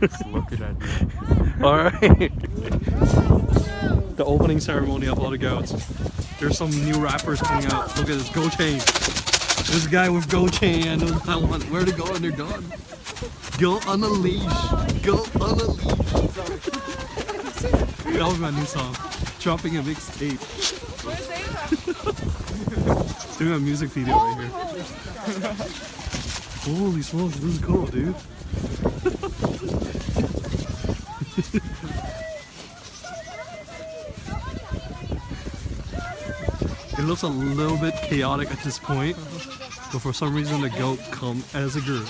Just look at that. Alright. The opening ceremony of Haute Goats. There's some new rappers coming out. Look at this, Go Chain. This guy with Go Chain, I know I want where to go and they're gone. Go on a leash. Go on a leash. That was my new song. Dropping a mixtape. Doing a music video right here. Holy smokes, this is cool, dude. It looks a little bit chaotic at this point, but for some reason the goat come as a group.